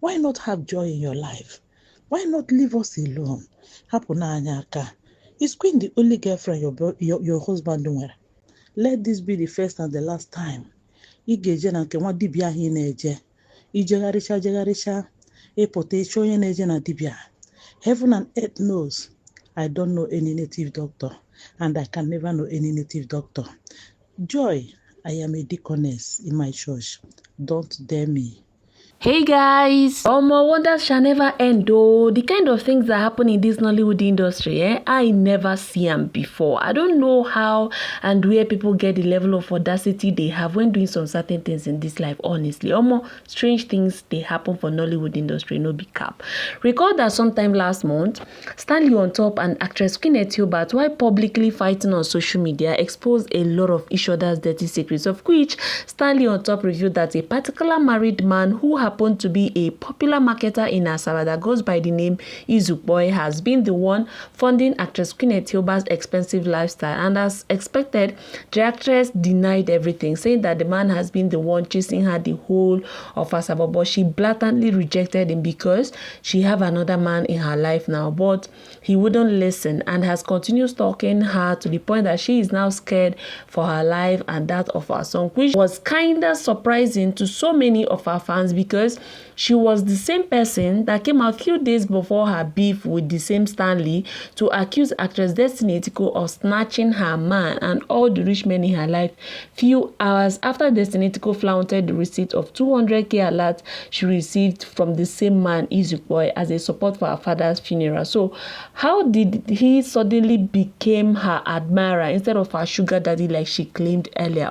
Why not have joy in your life? Why not leave us alone? Hapunanyaka. Is Queen the only girlfriend your husband nwere? Let this be the first and the last time. Ị ga-eje na nke nwa dibịa ahụ ị na-eje. Ijegharịcha, ịpụta ịchọ onye na-eje na dibịa. Heaven and earth knows I don't know any native doctor, and I can never know any native doctor. Joy, I am a deaconess in my church. Don't dare me. Hey guys, wonders shall never end though. The kind of things that happen in this Nollywood industry, I never see them before. I don't know how and where people get the level of audacity they have when doing some certain things in this life, honestly. Strange things they happen for Nollywood industry, no big cap. Recall that sometime last month, Stanley on Top and actress Queen Ethiobat, while publicly fighting on social media, exposed a lot of each other's dirty secrets, of which Stanley on Top revealed that a particular married man who happened to be a popular marketer in Asaba that goes by the name Izukboy has been the one funding actress Queen Ethiobat's expensive lifestyle, and as expected, the actress denied everything, saying that the man has been the one chasing her the whole of Asaba, but she blatantly rejected him because she have another man in her life now, but he wouldn't listen and has continued stalking her to the point that she is now scared for her life and that of her son, which was kinda surprising to so many of her fans because she was the same person that came a few days before her beef with the same Stanley to accuse actress Destiny Etiko of snatching her man and all the rich men in her life few hours after Destiny Etiko flaunted the receipt of 200k alert she received from the same man Izukboy as a support for her father's funeral. So how did he suddenly became her admirer instead of her sugar daddy like she claimed earlier?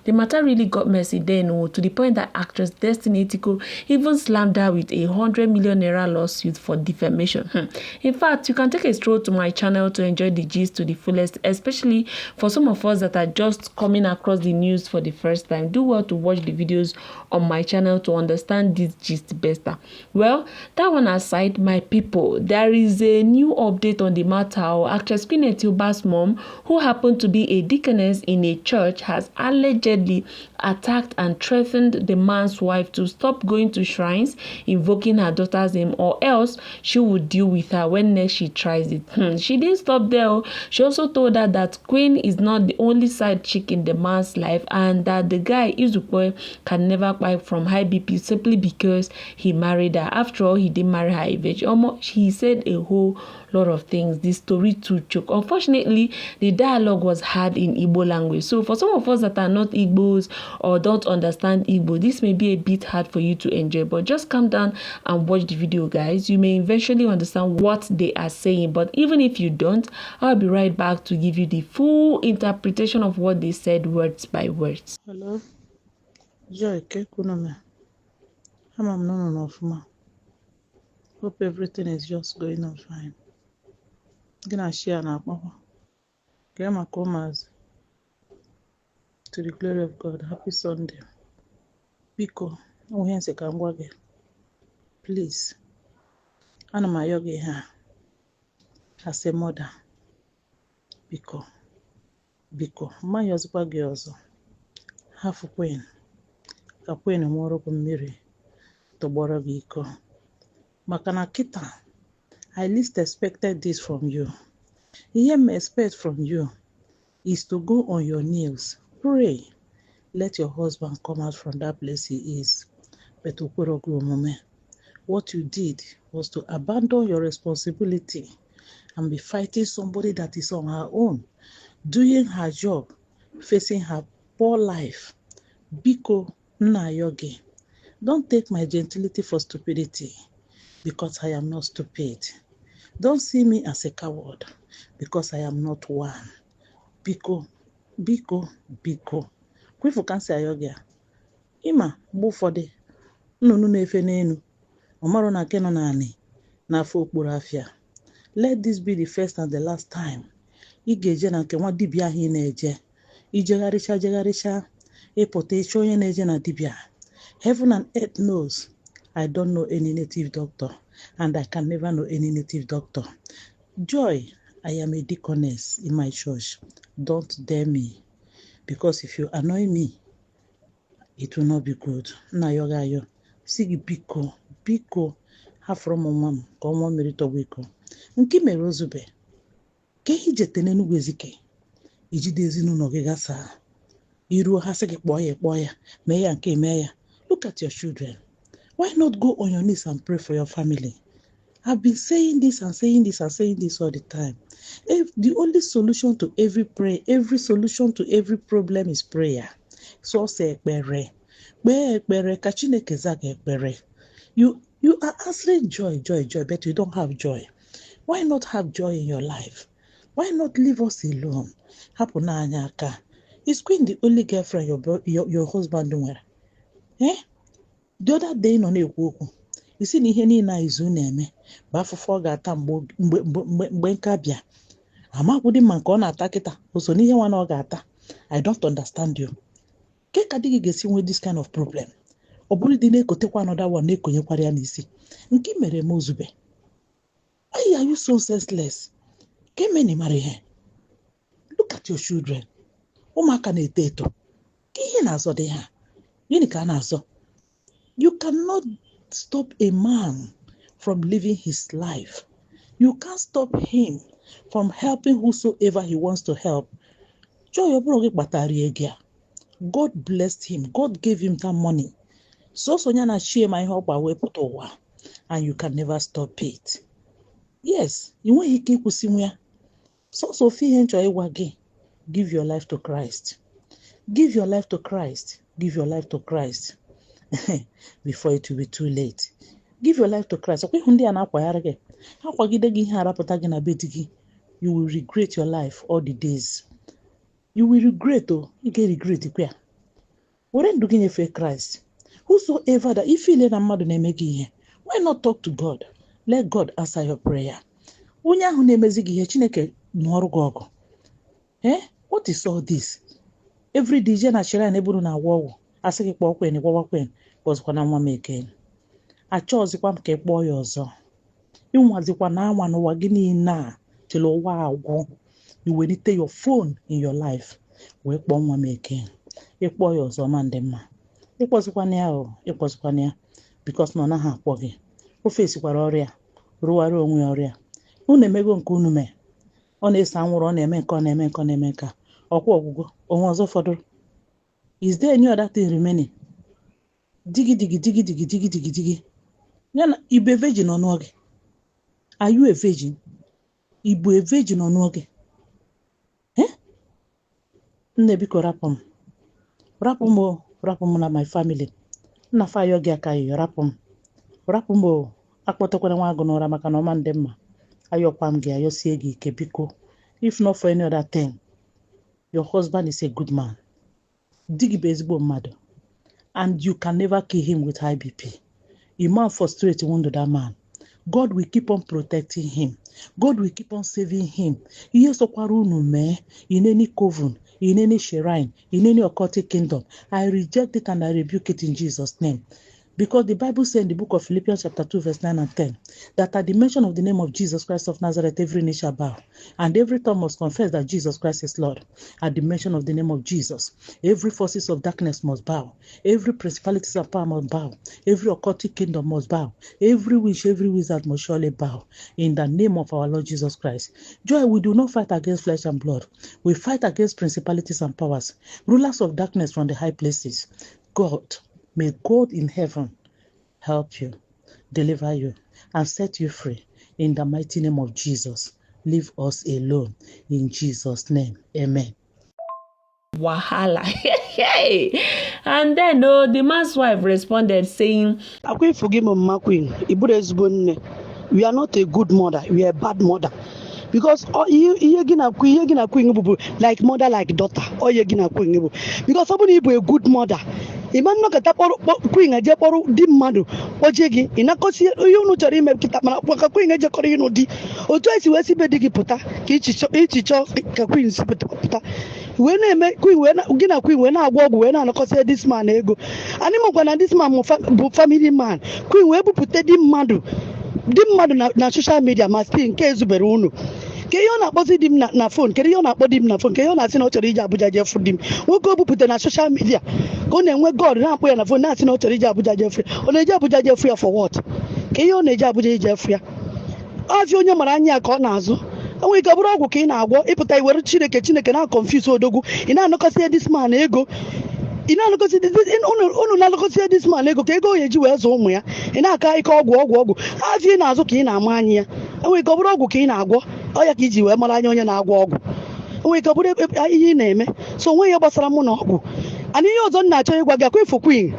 The matter really got messy then, to the point that actress Destiny Etiko even slammed her with a 100 million naira lawsuit for defamation. In fact, you can take a stroll to my channel to enjoy the gist to the fullest, especially for some of us that are just coming across the news for the first time. Do well to watch the videos on my channel to understand this gist better. Well, that one aside, my people, there is a new update on the matter. Actress Queen Ethiobat's mom, who happened to be a deaconess in a church, has allegedly attacked and threatened the man's wife to stop going to shrines, invoking her daughter's name, or else she would deal with her when next she tries it. She didn't stop there. She also told her that Queen is not the only side chick in the man's life and that the guy Izukboy can never buy from high BP simply because he married her. After all, he didn't marry her eventually. He said a whole lot of things. The story too choke. Unfortunately, the dialogue was hard in Igbo language. So for some of us that are not Igbos or don't understand Igbo, this may be a bit hard for you to enjoy, but just calm down and watch the video, guys. You may eventually understand what they are saying, but even if you don't, I'll be right back to give you the full interpretation of what they said words by words. Hello? Joy, Kekunome. I'm no ofuma. Hope everything is just going on fine. Gonna share na papa. Grandma Comas. To the glory of God. Happy Sunday. Biko, uhense kangwage. Please. Ana mayoge ha. As a mother. Biko. Mmanya ozikwa gị ọzọ. Half Queen. Ka Queen nwụrụ bụ mmiri. Tọgbọrọ gị iko. Maka na kita. I least expected this from you. Ihe m expect from you is to go on your knees. Pray. Let your husband come out from that place he is. But what you did was to abandon your responsibility and be fighting somebody that is on her own, doing her job, facing her poor life. Biko Nnayoge, don't take my gentility for stupidity because I am not stupid. Don't see me as a coward because I am not one. Biko. Kwifu kansi ayogia. Ima mgbe ụfọdụ nnụnụ na-efe n'elu ọmarụ na nke nọ n'anị n'afọ okporo afịa. Let this be the first and the last time ị ga-eje na nke nwa dibịa ahụ ị na-eje. Ijegharịcha ịpụta ịchọ onye na-eje na dibịa. Heaven and earth knows I don't know any native doctor, and I can never know any native doctor. Joy, I am a deaconess in my church. Don't dare me, because if you annoy me, it will not be good. Nayogayo, sigi biko, biko hafụrụ m nwa m ka ọnwa mmiri tọgbọ iko nke mere ozube ka ihe ijete n'Enugwu Ezike ijide ezinụlọ gị gasaa iruo ha sị gị kpọọ ya mee ya nke mee ya. Look at your children. Why not go on your knees and pray for your family? I've been saying this and saying this and saying this all the time. If the only solution to every prayer, every solution to every problem is prayer. So say ekpere ka Chineke zaga ekpere. You are answering joy, but you don't have joy. Why not have joy in your life? Why not leave us alone? Happen na anya aka. Is Queen the only girlfriend your husband nwere? The other day nọ na-ekwu okwu. Isi na ihe niile a izu na-eme bụ afụfụ ọ ga-ata mgbe nka bịa. Amakwụdị mma nke ọ na-ata kịta o so n'ihe nwa na ọ ga-ata. I don't understand you. Ke ka dị gị ga-esi nwee this kind of problem? Ọ bụrụ dị na-ekotekwa another one na-ekonyekwara ya n'isi. Nke mere m ozube. Why are you so senseless? Ke meni mara ihe? Look at your children. Ụmụaka na-eto eto. Ke ihe na-azọ dị ha? Gịnị ka a na-azọ? You cannot stop a man from living his life. You can't stop him from helping whosoever he wants to help. Joy obro gị kpatara ego ya. God blessed him. God gave him that money. So sonya na share my help away put ụwa. And you can never stop it. Yes, you nweghị ike ịkwụsị ya. So fi ihe nchọ ịgwa gị. Give your life to Christ. Give your life to Christ. Give your life to Christ. Before it will be too late. Give your life to Christ. Okay, ndị a na-akwagharị gị. Ha kwagide gị ihe arapụta gị na be di gị. You will regret your life all the days. You will regret, you get regret ikwe. Were ndụ gị nyefee Christ. Whosoever that if ile na mmadụ na-eme gị ihe, why not talk to God? Let God answer your prayer. Onye ahụ na-emezi gị ihe Chineke n'ọrụ gị ọgụ. What is all this? Every day je na chere na eburu na agwọ ọgwụ. Asị gị kpọọ kwen, gwawa kwen, kpọzikwa na nwa m eke. Achọzikwa m ka ị kpọọ ya ọzọ. Ịnwazikwa na anwa n'ụwa gị niile a till ụwa agwụ. Iwelite your phone in your life. Wee kpọọ nwa m eke. Ịkpọọ ya ọzọ ma ndị mma. Ịkpọzikwa ya because na ọ naghị akpọ gị. O fesikwara ọrịa, rụwara onwe ọrịa. Unu emego nke unu mee. Ọ na-ese anwụrụ, ọ na-eme nke ọ na-eme nka. Ọkwa ọgwụgwọ, onwe ọzọ fọdụrụ. Is there any other thing remaining? Digi. Yana ibe virgin ọnụ gị. Are you a virgin? Ibu a virgin ọnụ gị. Nne biko rapụ m na my family. Nna fa ayọ gị aka yọ rapụ m akpọtakwara nwa agụ n'ụra maka na ọma ndị mma. Ayọkwa m gị ayọsie gị ike biko. If not for any other thing, your husband is a good man. Digi bụ ezigbo mmadụ. And you can never kill him with high BP. A man frustrated wounded that man. God will keep on protecting him. God will keep on saving him. Ihe sokwara unu mee in any coven, in any shrine, in any occultic kingdom. I reject it and I rebuke it in Jesus' name. Because the Bible says in the book of Philippians chapter 2 verse 9 and 10 that at the mention of the name of Jesus Christ of Nazareth, every knee shall bow and every tongue must confess that Jesus Christ is Lord. At the mention of the name of Jesus, every forces of darkness must bow. Every principalities of power must bow. Every occultic kingdom must bow. Every witch, every wizard must surely bow. In the name of our Lord Jesus Christ. Joy, we do not fight against flesh and blood. We fight against principalities and powers, rulers of darkness from the high places. God, may God in heaven help you, deliver you, and set you free. In the mighty name of Jesus, leave us alone. In Jesus' name, amen. Wahala. And then the man's wife responded saying, I can't forgive my Mama Queen. We are not a good mother, we are a bad mother. Because you're gonna queen like mother, like daughter, or you're gonna queen. Because somebody be a good mother. Iman no kata queen aja poru di madu ojegi inakosi you no chari me kita mana queen aja kori no di ojo esi wesi be digi puta ki ichicho ka queen si puta we na me queen we na gina queen we na agwo we na nakosi this man ego ani mo gwana this man mo family man queen we bu puta di madu na social media must be in case ubere unu ke yo na akpọzi di m na phone ke yo na akpọ di m na phone ke yo na asị na ọ chọrọ ije Abuja je fu di m nwoke o bupụta na social media Go na-enwe God na-akpọ ya na phone na-asị na ọ chọrọ ije Abuja Jeffrey. Ọ na-eje Abuja Jeffrey for what? Ka ihe ọ na-eje Abuja Jeffrey. Afị onye mara anya ka ọ na-azụ. Enwe ike bụrụ ọgwụ ka ị na-agwọ ịpụta iwere Chineke na confuse odogwu. Ị na-anọkọsị this man ego. Ị na-alụkọsị unu na-alụkọsị this man ego ka ego ya eji wee zụ ụmụ ya. Ị na-aka ike ọgwụ. Afị ị na-azụ ka ị na-ama anya ya. Enwe ike bụrụ ọgwụ ka ị na-agwọ. Ọ ya ka iji wee mara anya onye na-agwọ ọgwụ. Enwe ike bụrụ ihe ị na-eme. So onwe ya gbasara mụ na ọgwụ. Ana ihe ọzọ na-achọ ịgwa gị akwa ifu Queen.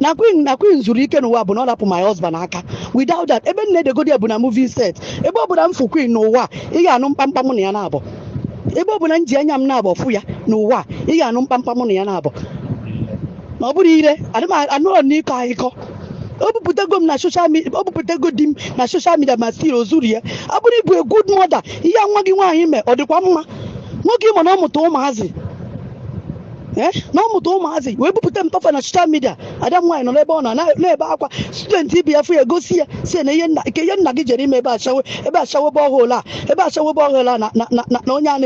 Na Queen zuru ike n'ụwa bụ na ọ rapụ my husband aka. Without that, ebe nne degodi ya bụ na movie set. Ebe ọ bụla m fu Queen n'ụwa, ị ga-anụ mkpamkpa mụ na ya na-abụ. Ebe ọ bụla m ji anya m na-abụ fụ ya n'ụwa, ị ga-anụ mkpamkpa mụ na ya na-abụ. Ma ọ bụrụ ire, anụrọ n'iko ahịkọ. O bupụtago m na social media, o bupụtago di m na social media ma still ozuru ya. Abụrụ ịbụ a good mother, ihe nwa gị nwaanyị mee ọ dịkwa mma. Nwoke ịma na ọ mụta ụmụazị. Na ọmụta ụmụazị wee bupụta m tọfa na social media. Ada m nwaanyị nọ n'ebe ọ nọ na-ebe akwa student ibi ya fụ ya gosi ya si na ihe nna gị jere ime ebe ashawo ebe ọhụrụ a na onye a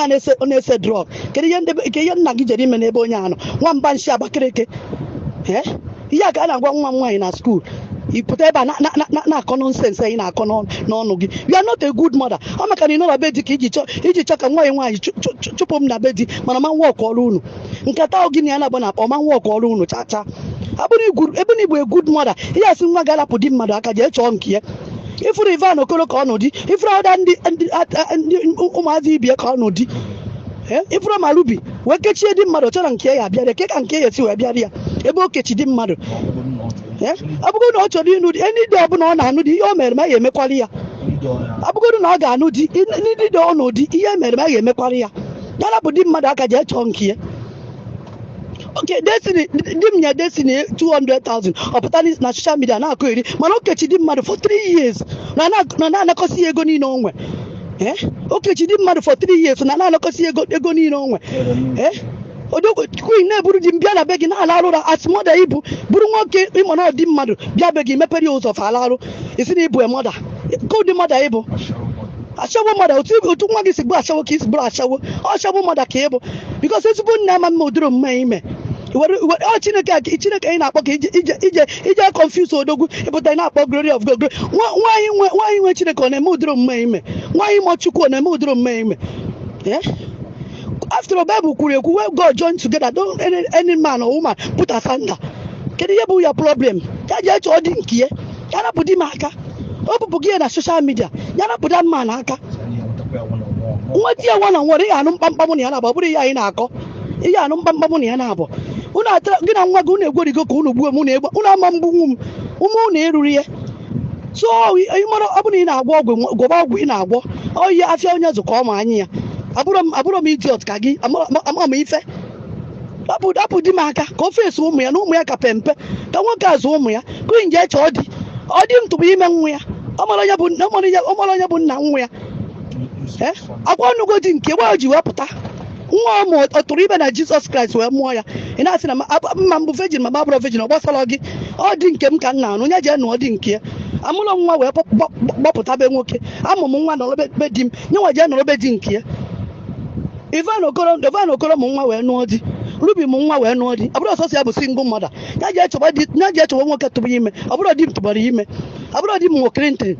na-ese drug. Kedu ihe nna gị jere ime n'ebe onye a nọ nwamba nshi Abakaliki. Ihe a ka a na-agwa nwa m nwaanyị na skuul. Ị pụta ebe a na-akọ nonsens anyị na-akọ n'ọnụ gị. You are not a good mother. Ọ maka na ị nọ na be di ka iji chọ ka nwaanyị chụpụ m na be di mana ma nwa ọkụ ọrụ unu. Nkata gị na ya na-agba na akpa ọma nwa ọkụ ọrụ unu chacha. Ebe na igbu a good mother, ihe asị nwa ga-alapụ di mmadụ aka jee chọọ nke ya. Ifuru Ivan Okoro ka ọ nọ di, ifuru ọda ndị ụmụazị ibie ka ọ nọ di. Ifuru Marubi wee kechie di mmadụ chọrọ nke ya abịara ke ka nke ya esi wee bịara ya ebe o kechi di mmadụ. Ọ bụrụ na ọ chọrọ ịnụ di ndị ọbụla ọ na-anụ di ihe o mere ma ya emekwara ya. Ọ bụrụ na ọ ga-anụ di ndị dị ọ nọ di ihe mere ma ya emekwara ya. Ya lapụ di mmadụ aka jee chọọ nke ya. Okay, Destiny, di m nye Destiny 200,000 ọ pụta na social media na-akụ eri mana o kechi di mmadụ for 3 years na na-anakọsị ego niile o nwe. O kechi di mmadụ for 3 years na na-anakọsị ego niile o nwe. Queen na-eburu di m bịa na be gị na-ala arụ asimoda ibu bụrụ nwoke ịmụ na ọdị mmadụ bịa be gị mepere ya ụzọ fa ala arụ isi na ibu emoda ka ụdị mmadụ ịbụ ashawo mmadụ otu nwa gị si bụ ashawo ka isi bụrụ ashawo ọshawo mmadụ ka ịbụ bikos ezigbo nne ama mma odoro mme ime Chineke anyị na-akpọ ka ije confuse odogwu ịpụta ị na-akpọ glory of God nwaanyị nwe Chineke ọ na-eme udoro mme ime nwaanyị mọ Chukwu ọ na-eme udoro mme ime. After all, Bible kwuru ekwu where God join together don't any man or woman put asunder. Kedu ihe bụ ya problem? Ya jee chọọ dị nke ya ya napụ di m aka o bụpụ gị na social media ya napụda mma n'aka nwa di ya nwa na nwere ihe anụ mkpamkpam na ya na-abụ ọ bụrụ ihe anyị na-akọ ihe anụ mkpamkpam na ya na-abụ unu atara gị na nwa gị unu egwerigo ka unu gbuo m na-egbu unu ama mgbunwu m unu eruru ya. So ịmara ọ bụrụ ị na-agwọ ọgwụ gwọba ọgwụ ị na-agwọ oyi afịa onye zụkọ ọma anyị ya abụrụ m idiot ka gị ama m ife dapụ di m aka ka o fesi ụmụ ya na ụmụ ya ka pempe ka nwoke azụ ụmụ ya Queen jee chọọ di m tụbụ ime nwa ya ọ mara onye bụ nna nwa ya. Akwa ọnụgo di nke gba ji wee pụta nwa ụmụ ọ tụrụ ibe na Jizọs Kraịst wee mụọ ya ị na-asị na mma mbụ vejin ma babụrụ vejin ọ gbasara gị ọ dị nke m ka nna anụ onye jee nụọ dị nke ya amụrụ nwa wee gbapụta be nwoke amụ m nwa nọrọ be di m nye nwa jee nọrọ be di nke ya. Ivan Okoro mụ nwa wee nụọ di Ruby mụ nwa wee nụọ di ọ bụrụ ọsọsọ ya bụ single mother ya jee chọba nwoke tụbụ ime ọ bụrụ di m tụbara ime ọ bụrụ di m nwe Clinton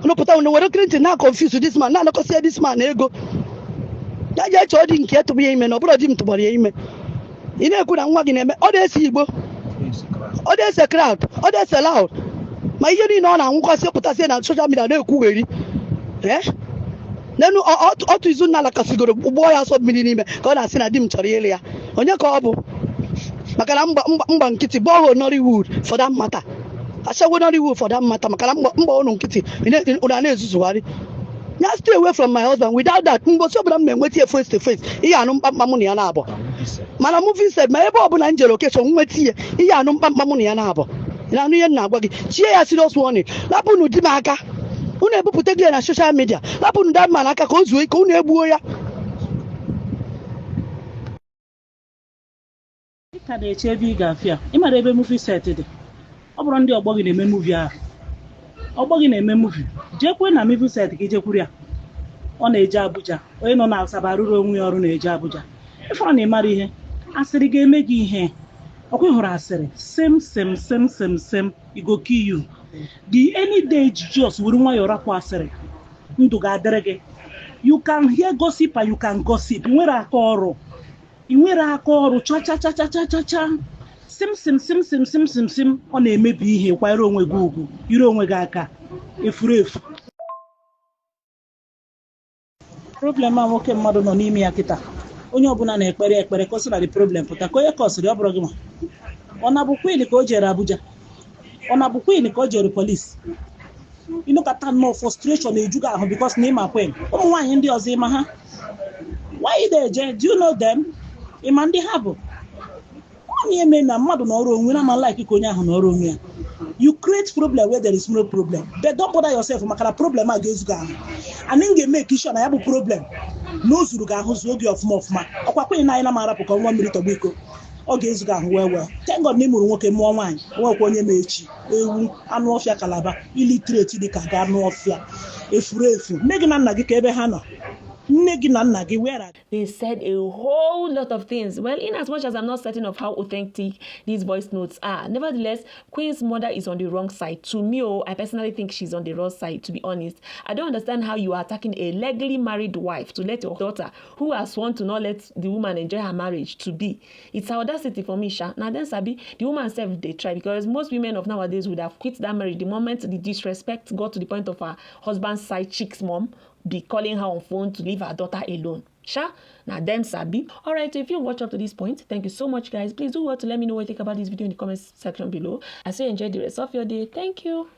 nụpụta na were Clinton na confuse this man na-anakọsị this man ego ya jee chọọ di nke tụbụ ya ime na ọ bụrụ di m tụbara ya ime. Ị na-ekwu na nwa gị na-eme ọ na-ese Igbo ọ na-ese crowd ọ na-ese loud ma ihe niile ọ na-anwụkwasị pụtasị na social media na-ekwugheri nenu otu izu nna alakasigoro ụgbọ ya asọ mmiri n'ime ka ọ na-asị na di m chọrọ ịlụ ya onye ka ọ bụ maka na mgba nkịtị bụ ọhụụ Nollywood for that matter ashawo Nollywood for that matter maka na mgba ụnụ nkịtị ụna na-ezuzugharị ya stay away from my husband without that mgbosi ọbụla m enweta ya face to face ihe anụ mkpamkpa mụ na ya na-abụ mana movie set ma ebe ọbụla m jere okeshọn nweta ihe ihe anụ mkpamkpa mụ na ya na-abụ na anụ ihe m na-agwa gị chie ya serious warning lapụnụ di m aka unu ebupụta gị na social media lapụnụ da mma n'aka ka o zuo ike unu egbuo ya. Ị ka na-eche ebe ị ga-afịa ịmara ebe movie set dị ọ bụrụ ndị ọgbọ gị na-eme movie ahụ ọgbọ gị na-eme movie jekwe na movie set gị jekwuru ya ọ na-eje Abuja onye nọ na Asaba rụrụ onwe ya ọrụ na-eje Abuja ịfọrọ na ịmara ihe asịrị ga-eme gị ihe Okay, harassment. Same. It go kill you. The any day just wouldn't want your rap asset. You can hear gossip and you can gossip. You wear a coro. Cha. Sim. On a maybe here, why wrong with Google. You don't want Gaka. If problem am nwoke mmadụ nọ n'ime ya kịta onye ọbụla na-ekpere kọsị na the problem pụta ka onye kọsịrị ọ bụrụ gị ma ọ na-abụ Queen ka o jere Abuja ọ na-abụ Queen ka o jere polisi ịnụkata nnọọ frustration na-eju gị ahụ because na ịma Queen ụmụ nwaanyị ndị ọzọ ịma ha why they eje do you know them ịma ndị ha bụ onye eme na mmadụ n'ọrụ onwe na ama like ka onye ahụ n'ọrụ onwe ya you create problem where there is no problem but don't bother yourself maka na problem a ga-ezuga ahụ and m ga-eme sure na ya bụ problem na o zuru gị ahụ zuo gị ọfụma ọkwa Queen na anyị na marapụ ka nwa mmiri tọgbu iko ọ ga-ezuga ahụ wee thank God na ị mụrụ nwoke mụọ nwaanyị nwekwa onye ma echi ewu anụ ọfịa kalaba illiterate dị ka ga anụ ọfịa efuru efu nne gị na nna gị ka ebe ha nọ. They said a whole lot of things. Well, in as much as I'm not certain of how authentic these voice notes are, nevertheless, Queen's mother is on the wrong side. To me, I personally think she's on the wrong side, to be honest. I don't understand how you are attacking a legally married wife to let your daughter, who has sworn to not let the woman enjoy her marriage, to be. It's audacity for me, Sha. Now then, Sabi, the woman said they try, because most women of nowadays would have quit that marriage the moment the disrespect got to the point of her husband's side chick's mom be calling her on phone to leave her daughter alone. Sha, now them sabi. Alright, so if you watch up to this point, thank you so much, guys. Please do well to let me know what you think about this video in the comments section below. I say enjoy the rest of your day. Thank you.